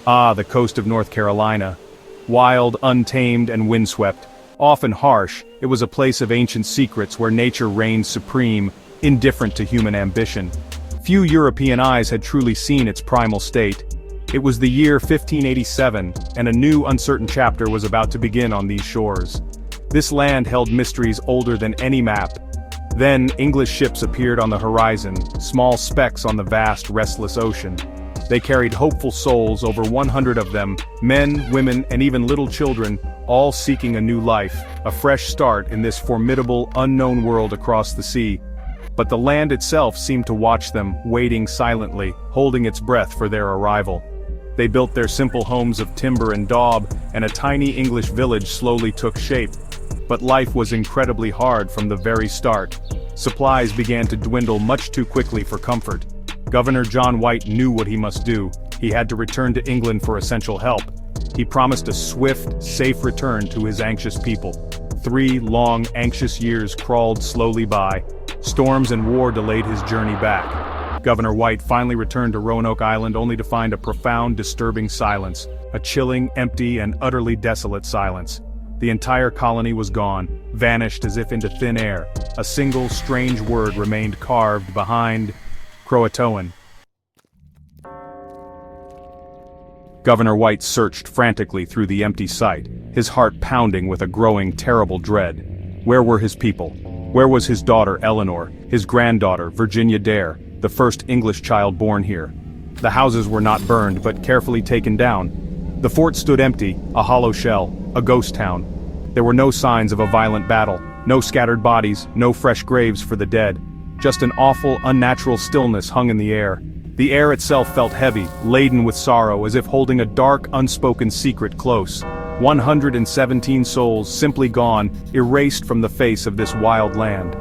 Ah, the coast of North Carolina. Wild, untamed, and windswept. Often harsh, it was a place of ancient secrets where nature reigned supreme, indifferent to human ambition. Few European eyes had truly seen its primal state. It was the year 1587, and a new uncertain chapter was about to begin on these shores. This land held mysteries older than any map. Then, English ships appeared on the horizon, small specks on the vast, restless ocean. They carried hopeful souls, over 100 of them, men, women, and even little children, all seeking a new life, a fresh start in this formidable, unknown world across the sea. But the land itself seemed to watch them, waiting silently, holding its breath for their arrival. They built their simple homes of timber and daub, and a tiny English village slowly took shape. But life was incredibly hard from the very start. Supplies began to dwindle much too quickly for comfort. Governor John White knew what he must do. He had to return to England for essential help. He promised a swift, safe return to his anxious people. 3 long, anxious years crawled slowly by. Storms and war delayed his journey back. Governor White finally returned to Roanoke Island only to find a profound, disturbing silence. A chilling, empty, and utterly desolate silence. The entire colony was gone, vanished as if into thin air. A single, strange word remained carved behind Croatoan. Governor White searched frantically through the empty site, his heart pounding with a growing, terrible dread. Where were his people? Where was his daughter Eleanor, his granddaughter Virginia Dare, the first English child born here? The houses were not burned, but carefully taken down. The fort stood empty, a hollow shell, a ghost town. There were no signs of a violent battle, no scattered bodies, no fresh graves for the dead. Just an awful, unnatural stillness hung in the air. The air itself felt heavy, laden with sorrow, as if holding a dark, unspoken secret close. 117 souls simply gone, erased from the face of this wild land.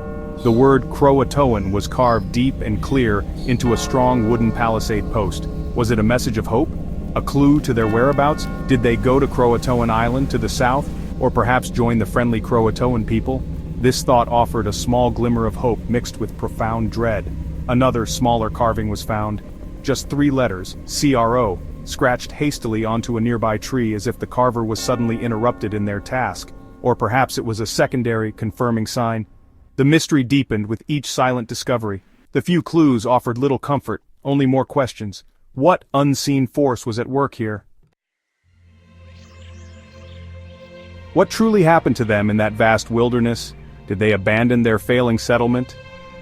The word Croatoan was carved deep and clear into a strong wooden palisade post. Was it a message of hope? A clue to their whereabouts? Did they go to Croatoan Island to the south? Or perhaps join the friendly Croatoan people? This thought offered a small glimmer of hope mixed with profound dread. Another, smaller carving was found. Just 3 letters, CRO, scratched hastily onto a nearby tree as if the carver was suddenly interrupted in their task. Or perhaps it was a secondary, confirming sign. The mystery deepened with each silent discovery. The few clues offered little comfort, only more questions. What unseen force was at work here? What truly happened to them in that vast wilderness? Did they abandon their failing settlement?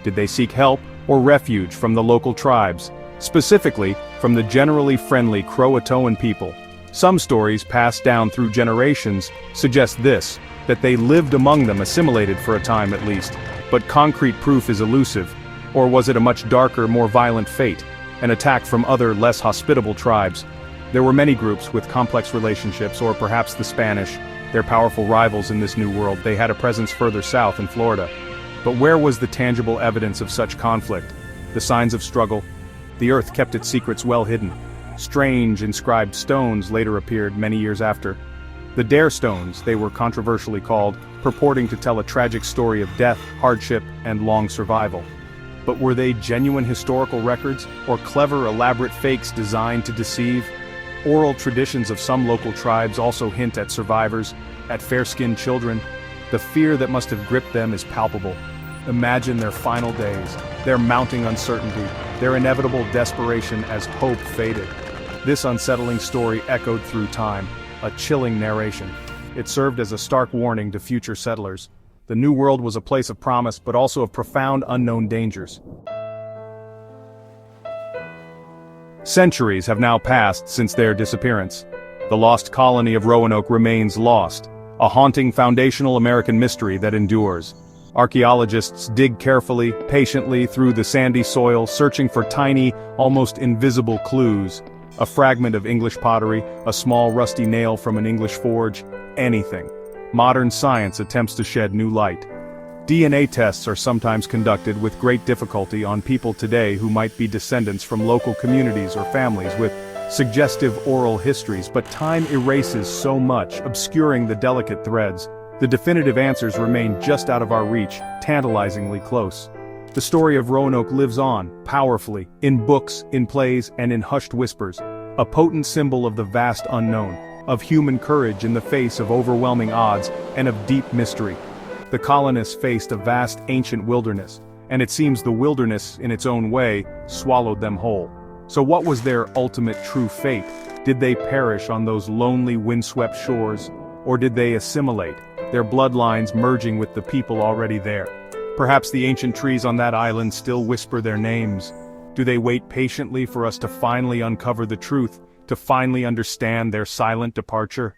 Did they seek help or refuge from the local tribes, specifically from the generally friendly Croatoan people? Some stories passed down through generations suggest this, that they lived among them, assimilated for a time at least, but concrete proof is elusive. Or was it a much darker, more violent fate, an attack from other, less hospitable tribes? There were many groups with complex relationships, or perhaps the Spanish, their powerful rivals in this new world. They had a presence further south in Florida. But where was the tangible evidence of such conflict? The signs of struggle? The earth kept its secrets well hidden. Strange inscribed stones later appeared many years after. The Dare Stones, they were controversially called, purporting to tell a tragic story of death, hardship, and long survival. But were they genuine historical records, or clever, elaborate fakes designed to deceive? Oral traditions of some local tribes also hint at survivors, at fair-skinned children. The fear that must have gripped them is palpable. Imagine their final days, their mounting uncertainty, their inevitable desperation as hope faded. This unsettling story echoed through time, a chilling narration. It served as a stark warning to future settlers. The New World was a place of promise, but also of profound unknown dangers. Centuries have now passed since their disappearance. The lost colony of Roanoke remains lost, a haunting foundational American mystery that endures. Archaeologists dig carefully, patiently through the sandy soil, searching for tiny, almost invisible clues. A fragment of English pottery, a small rusty nail from an English forge, anything. Modern science attempts to shed new light. DNA tests are sometimes conducted with great difficulty on people today who might be descendants from local communities or families with suggestive oral histories, but time erases so much, obscuring the delicate threads. The definitive answers remain just out of our reach, tantalizingly close. The story of Roanoke lives on, powerfully, in books, in plays, and in hushed whispers. a potent symbol of the vast unknown, of human courage in the face of overwhelming odds and of deep mystery. The colonists faced a vast ancient wilderness, and it seems the wilderness, in its own way, swallowed them whole. So what was their ultimate true fate? Did they perish on those lonely windswept shores? Or did they assimilate, their bloodlines merging with the people already there? Perhaps the ancient trees on that island still whisper their names. Do they wait patiently for us to finally uncover the truth, to finally understand their silent departure?